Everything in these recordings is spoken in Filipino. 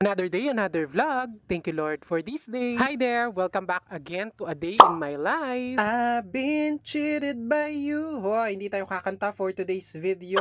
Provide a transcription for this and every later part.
Another day, another vlog. Thank you, Lord, for this day. Hi there! Welcome back again to a day in my life. I've been cheated by you. Hoy, hindi tayo kakanta for today's video.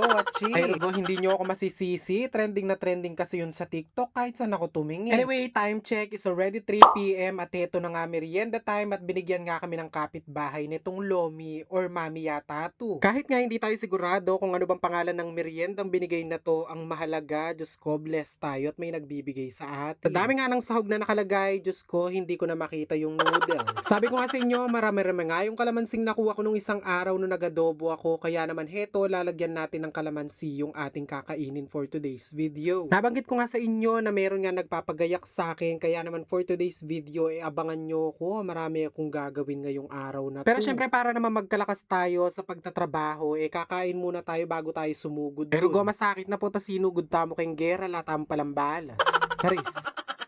Ay, Rugo, hindi nyo ako masisisi. Trending na trending kasi yun sa TikTok kahit saan ako tumingin. Anyway, time check is already 3 p.m. at heto na nga merienda time at binigyan nga kami ng kapitbahay nitong Lomi or Mami yata to. Kahit nga hindi tayo sigurado kung ano bang pangalan ng meriendang binigay na to, ang mahalaga, Diyos ko, bless tayo at may nagbibigay sa atin. Sa dami nga ng sahog na nakalagay, Diyos ko, hindi ko na makita yung noodles. Sabi ko nga sa inyo, marami-rami nga yung kalamansing nakuha ko nung isang araw nung nagadobo ako, kaya naman heto, lalagyan natin ng kalamansi yung ating kakainin for today's video. Nabanggit ko nga sa inyo na meron nga nagpapagayak sa akin, kaya naman for today's video, abangan nyo ko, marami akong gagawin ngayong araw na to. Pero syempre para naman magkalakas tayo sa pagtatrabaho, kakain muna tayo bago tayo sumugod. Pero masakit na po ta sinugod tamo kayong gera, latam palambalas. Charis.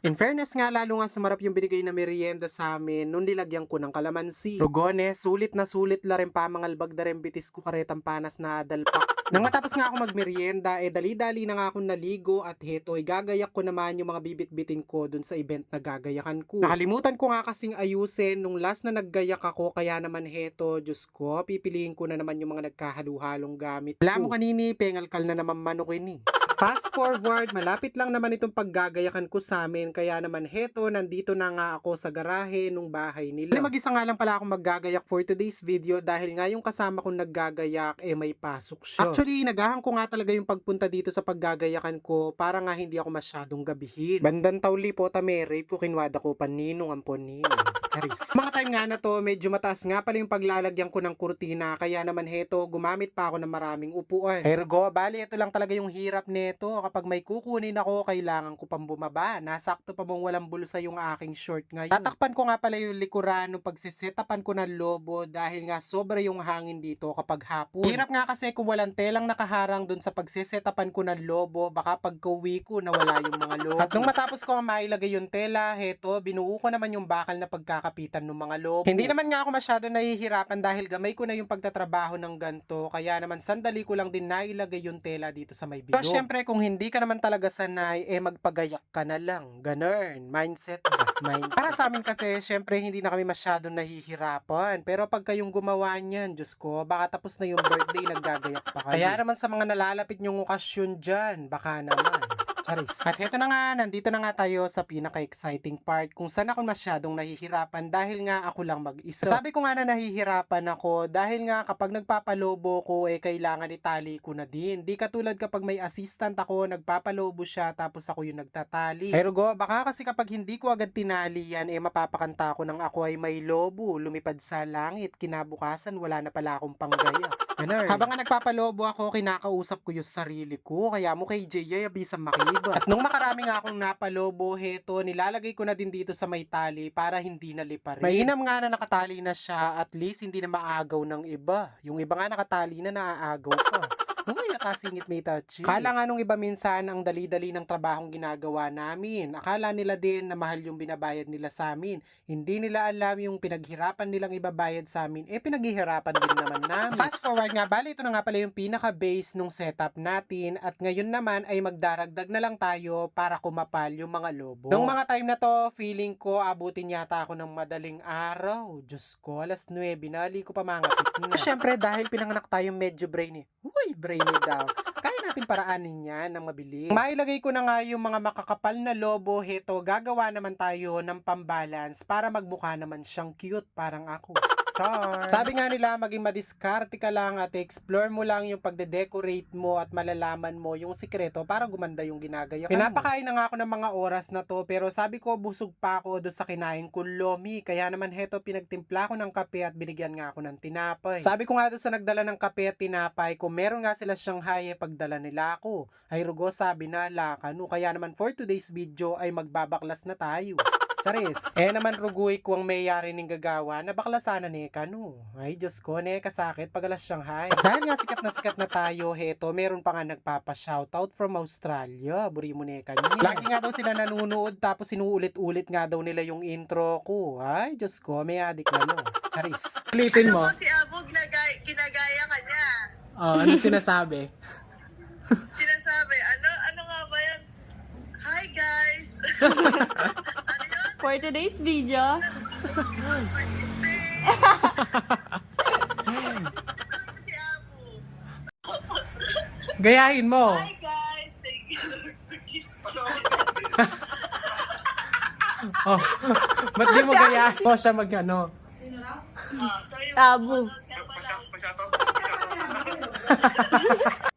In fairness nga, lalo nga sumarap yung binigay na merienda sa amin nung nilagyan ko ng kalamansi. Rugone, sulit na sulit la rin pa mangalbag da rin bitis ko karetang panas na dalpak. Nang matapos nga ako magmerienda, dali-dali na nga akong naligo at heto, gagayak ko naman yung mga bibit-bitin ko dun sa event na gagayakan ko. Nakalimutan ko nga kasing ayusin nung last na naggayak ako, kaya naman heto, Diyos ko, pipiliin ko na naman yung mga nagkahalu-halong gamit ko. Alam mo kanini, pengalkal na naman manukin eh. Fast forward, malapit lang naman itong paggagayakan ko sa amin, kaya naman heto, nandito na nga ako sa garahe nung bahay nila. Mag-isa nga lang pala akong maggagayak for today's video dahil nga yung kasama kong naggagayak may pasok siya. Actually, nagahan ko nga talaga yung pagpunta dito sa paggagayakan ko para nga hindi ako masyadong gabihin. Bandang tawli po rape ko kinwada ko paninong ang poninong. Charis. Mga time nga na to, medyo mataas nga pala yung paglalagyan ko ng kurtina, kaya naman heto, gumamit pa ako ng maraming upuan. Ergo, bali ito lang talaga yung hirap neto. Kapag may kukunin ako, kailangan ko pang bumaba. Nasakto pa mong walang bulsa yung aking short ngayon. Tatakpan ko nga pala yung likuran nung pagsisetapan ko ng lobo dahil nga sobra yung hangin dito kapag hapon. Hirap nga kasi kung walang telang nakaharang dun sa pagsisetapan ko ng lobo, baka pagka-uwi ko nawala yung mga lobo. At nung matapos ko mailagay yung tela, heto, binuo ko naman yung bakal na pagkakapitan ng mga lobo. Hindi naman nga ako masyado nahihirapan dahil gamay ko na yung pagtatrabaho ng ganto, kaya naman sandali ko lang din nailagay yung tela dito sa may bilog. Pero syempre kung hindi ka naman talaga sanay, magpagayak ka na lang. Ganun. Mindset ba? Mindset. Para sa amin kasi, syempre hindi na kami masyadong nahihirapan. Pero pag kayong gumawa niyan, Diyos ko, baka tapos na yung birthday, naggagayak pa kayo. Kaya naman sa mga nalalapit nyong okasyon dyan, baka naman. Charis. At ito na nga, nandito na nga tayo sa pinaka-exciting part kung saan ako masyadong nahihirapan dahil nga ako lang mag-isa. Sabi ko nga na nahihirapan ako dahil nga kapag nagpapalobo ko kailangan itali ko na din. Di katulad kapag may assistant ako, nagpapalobo siya tapos ako yung nagtatali. Pero baka kasi kapag hindi ko agad tinali yan, mapapakanta ako ng ako ay may lobo, lumipad sa langit, kinabukasan wala na pala akong panggaya. Ganun. Habang nga nagpapalobo ako, kinakausap ko yung sarili ko, kaya mo kay Jay bisang makiba. At nung makarami nga akong napalobo, heto, nilalagay ko na din dito sa may tali para hindi naliparin. Mainam nga na nakatali na siya, at least hindi na maagaw ng iba. Yung iba nga nakatali na naaagaw pa. Uy, akasingit may touchy. Akala nga nung iba minsan ang dali-dali ng trabahong ginagawa namin. Akala nila din na mahal yung binabayad nila sa amin. Hindi nila alam yung pinaghirapan nilang ibabayad sa amin. Pinaghihirapan din naman namin. Fast forward nga, bali ito na nga pala yung pinaka-base nung setup natin. At ngayon naman ay magdaragdag na lang tayo para kumapal yung mga lobo. Nung mga time na to, feeling ko abutin yata ako ng madaling araw. Diyos ko, alas 9, nali ko pa mangapit na. Siyempre, dahil pinanganak tayong medyo brainy. Uy, brainy daw. Kaya natin paraanin yan ng mabilis. Mailagay ko na nga yung mga makakapal na lobo. Heto, gagawa naman tayo ng pambalance para magmukha naman siyang cute, parang ako. Char. Sabi nga nila, maging madiskarte ka lang at explore mo lang yung pagde-decorate mo at malalaman mo yung sikreto para gumanda yung ginagayakan mo. Pinapakain na nga ako ng mga oras na to, pero sabi ko busog pa ako doon sa kinain kong lomi. Kaya naman heto, pinagtimpla ko ng kape at binigyan nga ako ng tinapay. Sabi ko nga doon sa nagdala ng kape at tinapay, kung meron nga sila Shanghai, pagdala nila ako. Ay Rugo, sabi na, lakano. Kaya naman for today's video ay magbabaklas na tayo. Charis. Naman ruguy ko ang mayari ning gagawa na bakla sana ni kanu. Ay Diyos ko, kasakit pag alas Shanghai. At dahil nga sikat na tayo, heto, meron pa nga nagpapa-shoutout from Australia. Buri mo ni kanya. Lagi nga daw sila nanunood tapos sinuulit-ulit nga daw nila yung intro ko. Ay Diyos ko, may adik na no. Charis. Ulitin mo. Si Abo, ginagaya ka niya. Oh, ano sinasabi? Sinasabi, ano nga ba yan? Hi guys! For today's video, Si Abu. Gayahin mo. Hi guys! Thank you Lord for this. Oh, ba't di mo gayahin mo siya mag-ano? Abu.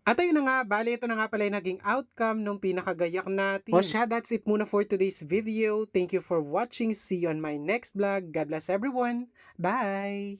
At ayun na nga, bali ito na nga pala yung naging outcome nung pinakagayak natin. O siya, that's it muna for today's video. Thank you for watching. See you on my next vlog. God bless everyone. Bye!